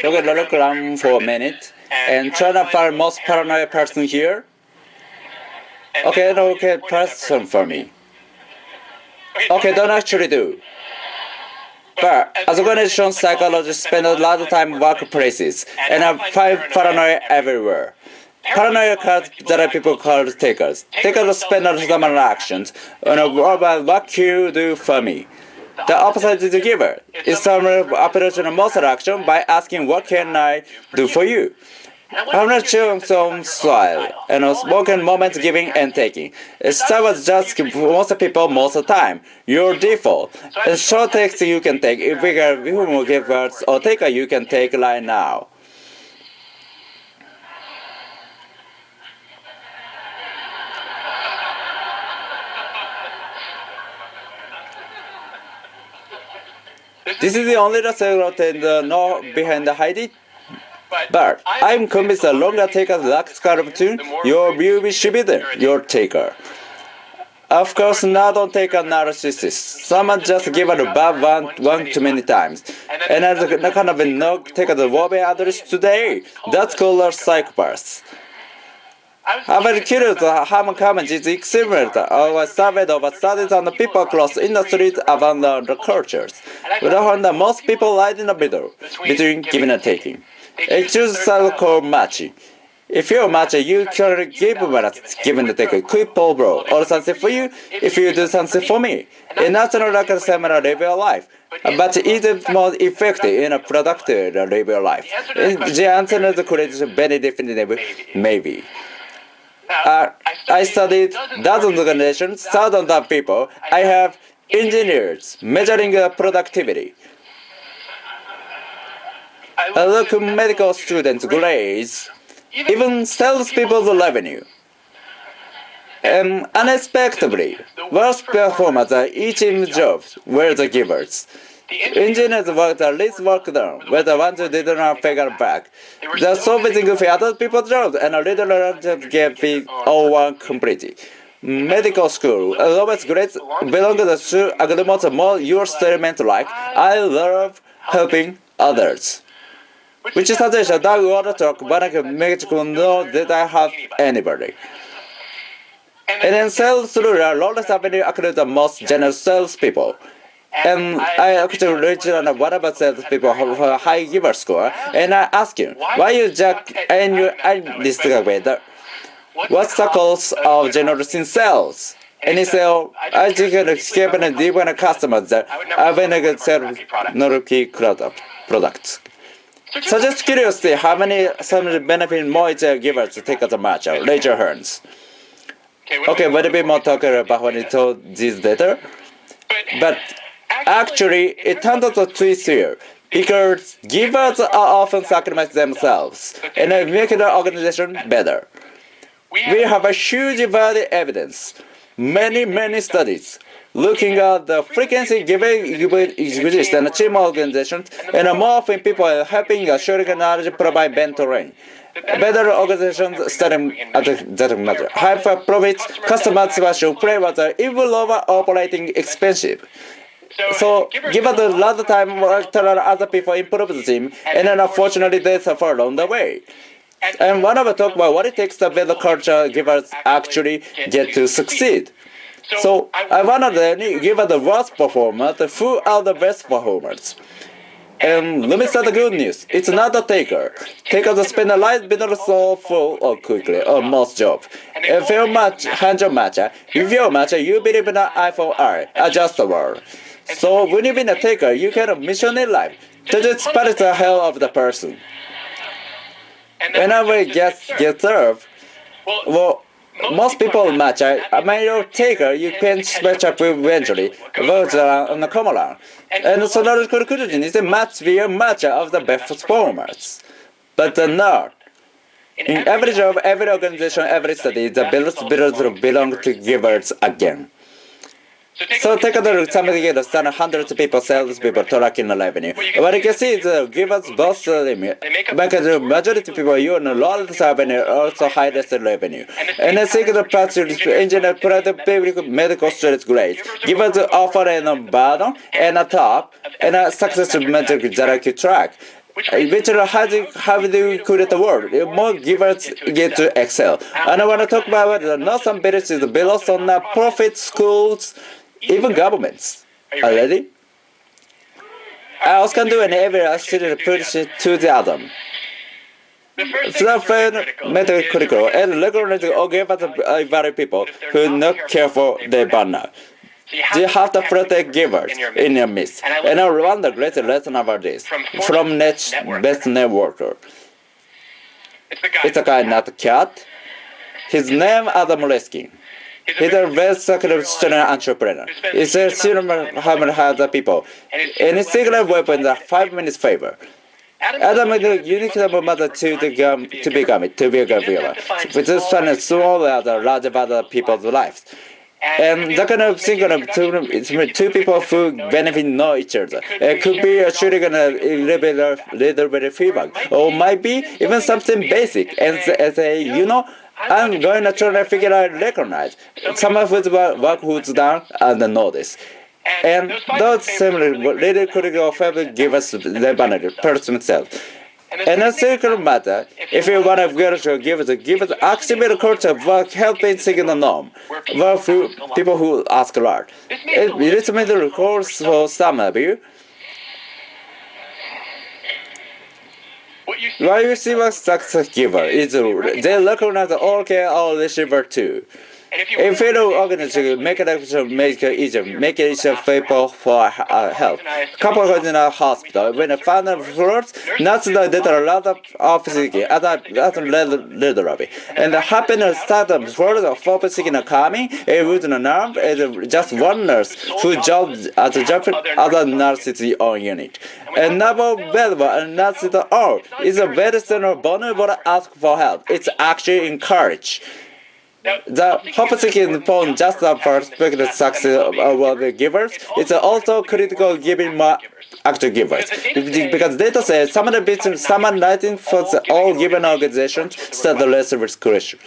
Look at the ground for a minute and try to find the most paranoid person here. Okay, look at person for me. Okay, don't actually do. But as organization psychologists spend a lot of time in workplaces and find paranoia everywhere. Paranoia cards that people call takers. Takers spend a lot of time on actions on what can you do for me. The opposite is the giver. It's some approach in most action by asking what can I do for you. I'm not showing some style and spoken moments giving and taking. Style was just most people most of the time. Your default. A short text you can take. If we can give words or taker you can take right now. This is the only secret and no behind the hiding. But I'm convinced the longer taker lacks cartoon, your view should be there, your taker. Of course, not don't take a narcissist. Someone just give a bad one too many times. And as a kind of no take the Wobe address today, that's called a psychopath. I'm very curious how common is experiment or surveyed over studies on the people across industries about the cultures. We found that most people lie in the middle between giving and taking. It chooses style called matching. If you're matching, you can give give and take a quick pull bro or something for you if you do something for me. And that's not like a similar level life. But it is more effective in a productive level life. The answer is creates very definitive, maybe. I studied dozens of organizations, thousands of people. I have engineers measuring productivity. I look at medical students' grades, even salespeople's revenue. And unexpectedly, worst performers are each in jobs were the givers. Engineers worked the least work done, where the ones who did not figure back. They're so busy goofy other people's jobs and a little get all one completely. Medical school, lowest grades belong to the agreements more your statement like, I love helping others. Which is suggests that I want to talk, but I can make you know that I have anybody. And then sales through Lawrence Avenue according to the most generous salespeople. And I actually reached on one of the salespeople who have a high giver score, and I asked him, why you Jack and you distributor? What's the cost of generous in sales? And he said, I just can escape and deep when a customer that I will not sell no key products. So just curiosity, how many some benefit more each giver to take as a match? Raise your hands. Okay, what a bit more talking about when he told this data. But actually, it turned out to twist here. Because givers are often sacrifice themselves and make the organization better. We have a huge body of evidence, many studies, looking at the frequency given exists in team organizations and more often people are helping sharing knowledge provide mentoring. Better organizations study at that matter. High profits, customer satisfaction, play was even lower operating expensive. So, give us a lot of time to let other people improve the team, and then unfortunately they suffer along the way. And one of the talk about what it takes to build a culture givers actually get to succeed. So, I wanted to give us the worst performers who are the best performers. And let me start the good news. It's not a taker. Takers spend a life being so full or quickly or most job. If you match, hand your matcher. If you match, you believe in an iPhone R, adjustable. So when you've been a taker, you can mission in life. To just spirit the hell of the person. Whenever you get served, well, most people match. When you're a taker, you can match up eventually. Votes on the common round. And so the conclusion is a match be a matcher of the best performers. But not. In every job, every organization, every study, the builders belong to givers again. So take a look, somebody get a hundreds of people, salespeople tracking the revenue. What you can see is givers both limit. Because the majority of people you know lowest revenue also highest revenue. And I think the practice engineer public medical students grades. Givers offer a bottom and a top and a success metric that I could track. eventually how do you create a world? More givers get to excel. And I want to talk about the northern villages below on profit schools, even governments. Are you ready? I also can do an every student push to the atom. Fundamental critical and regularly all give us value people who not care for their burnout. You have to protect givers in your midst. And I learned a great lesson about this from Net's best networker. It's a guy, not a cat. His name Adam Leskin. He's a very successful student entrepreneur. He's a student how has people. And his secret weapon is a 5 minutes favor. Adam is a unique mother to be a good viewer. Which is fun and small as a large part of people's lives. And that kind of thing two people who benefit know each other. It could be a shooting and a little bit of feedback. Or might be even something basic and say, I'm going to try to figure out recognize someone whose work who's done and know this. And those similar really critical factors give us the benefit person self. And a circle matter, if you want to give us activate culture of work helping signal norm, work through people who ask a lot. It may the course for some of you. What you see what success giver is they recognize all care all receiver too. If you don't organize make it easier, make it easier for people for help. Couple of in a hospital, when a father flirts, nurses did a lot of office literally. And the happiness startup for focusing calming, it was an arm, is just one nurse who jobbed as a job other nurses in own unit. And never valuable and nurse at all is a very vulnerable ask for help. It's actually encouraged. The hope-seeking phone just the perspective success of the givers. It's also critical giving more actual givers. Because data says some of the business, someone writing for all given organizations start the less risk question.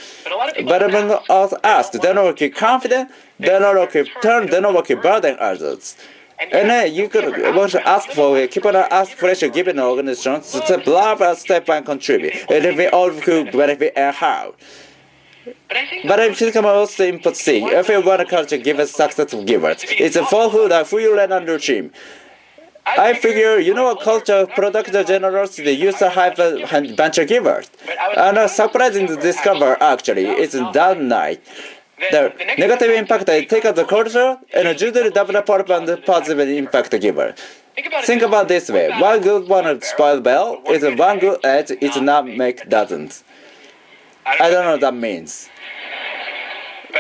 But when also asked, they're not working confident, they're not working turn, they're not working burden others. And then you could want to ask for keep on ask pressure given organizations to blah blah step and contribute. And if we all could benefit and how. But I think most input C. If you want a culture give us successful givers, it's a full who you learn under team. I figure a culture of product generosity used to have a bunch of givers. And surprising to discover actually it's that night. The negative impact take the culture and usually develop and positive impact giver. Think about this way. One good one spoiled bell is one good edge it's not make dozens. I don't know what that means.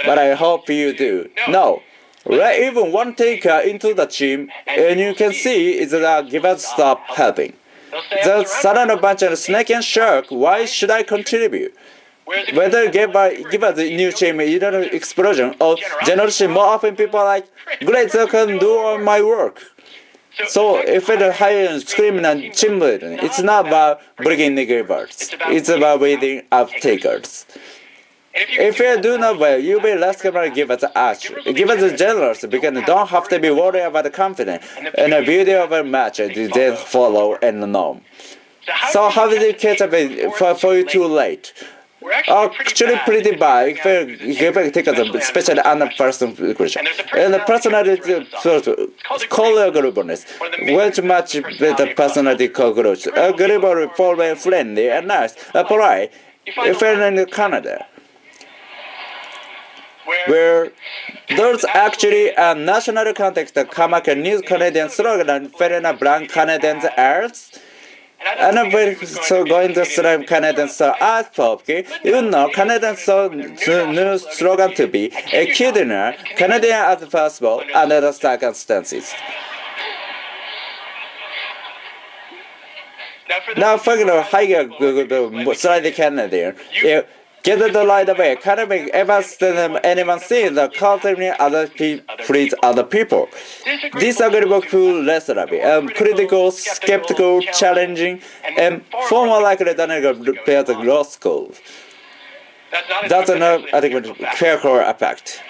But I hope you do. No. Let even one taker into the team and you can see is that givers stop helping. The sudden bunch of snake and shark, why should I contribute? Whether give us a new team either explosion or generosity more often people are like, great, they can do all my work. So if it's higher and screaming and chimneying, it's not about bringing the givers. It's about waiting up takers. If you do not well, you'll be less capable to give us action. Give us generous because you don't have to be worried about the confidence and the beauty of a match they follow and know. So how did you catch up for you too late? Actually pretty bad, especially on the person question. And the personality colorableness, which much better personality colorableness. Agreeable, forward, friendly, and nice, polite. If you're in Canada, where there's actually a national context that come up a new Canadian slogan and Ferena Blanc Canadians arts. And I'm so going to slogan Canadians so art pop, Canadians so new slogan to be a kidnapper, Canadian as possible under the circumstances. Now, for the higher slightly Canadian, get the light away. Can't make anyone see the cultivating other please other people. Disagreeable, cool, less critical, skeptical, challenging, and far more likely than compared to law school. That's another adequate character effect.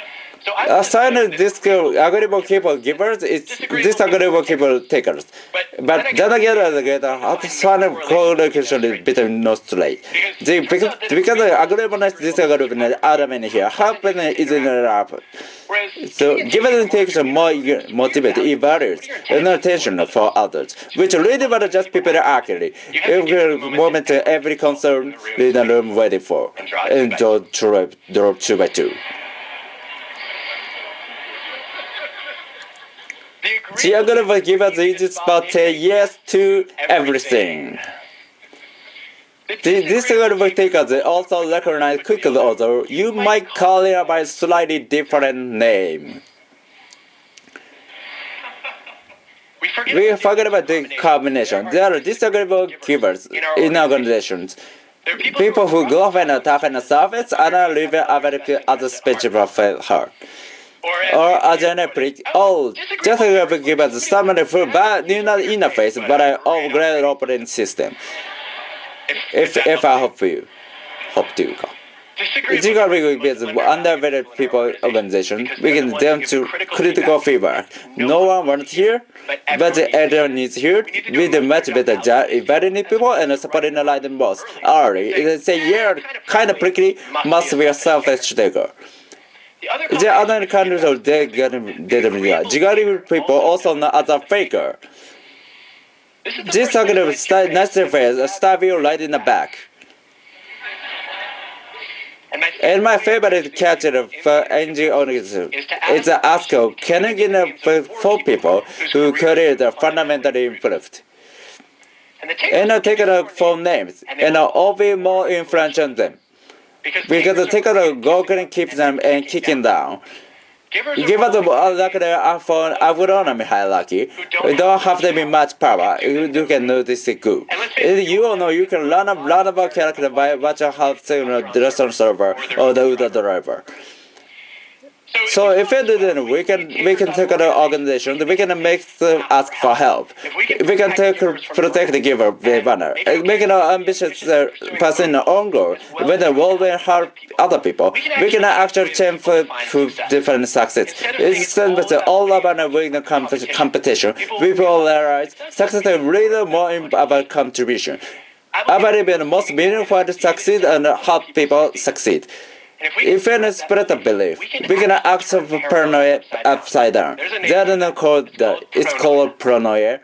Assign agreeable people givers, it's disagreeable people takers. But then again, assign correlation between no straight. Because agreeableness, disagreeableness are many here. Happiness is in the up. So give and take more motivate, evaluate, and attention for others, which really matter just people accurately. Every moment, every concern, in the room waiting for, and drop 2 by 2. The agreeable givers is about say yes to everything. The disagreeable takers also recognize quickly, although you might call it by a slightly different name. We forget about the combination. There are disagreeable givers in organizations. People who go and attack on the surface and are leaving other spiritual heart. Or as an epic, just give us someone for bad interface, but I upgrade operating system. If I hope to. Disagreeable with undervalued people organization, we can them to critical feedback. No one wants here, but everyone needs here. With a much better job evaluating people and supporting the light boss. It say yeah, kind of prickly, must be a selfish taker. The other countries of disagreeable people also known as a faker. This agreeable nice face, stab you right in the back. And my favorite catcher for NGO organization is to ask, can you get 4 people who create fundamentally improved? And take a 4 names, and all be more influential than them. Because take a go can keep them and kicking down. Give us for agronomy hierarchy. We don't have to be much power. You can notice it good. You all know you can learn about character by watching how the restaurant server or the Uber driver. So if we do that, we can take an organization. We can make them ask for help. We can protect the giver, the banner. Make an ambitious person own goal. When the world will help other people, we can actually change for different success. It's all about winning the competition. People realize success is really more about contribution. I believe in the most meaningful to succeed and help people succeed. If we spread a belief, we can act paranoia upside down. It's called paranoia.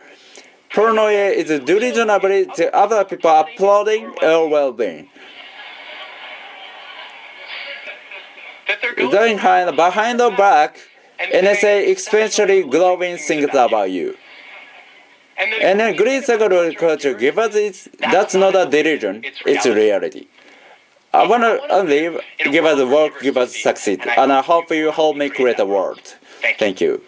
Paranoia is the delusion ability to other people applauding our well-being. Going behind the back, and they say especially glowing things about you. And then great psychological culture gives us that's not a delusion, it's reality. I want to live, give us work, give us succeed, and I hope you help me create a world. Thank you.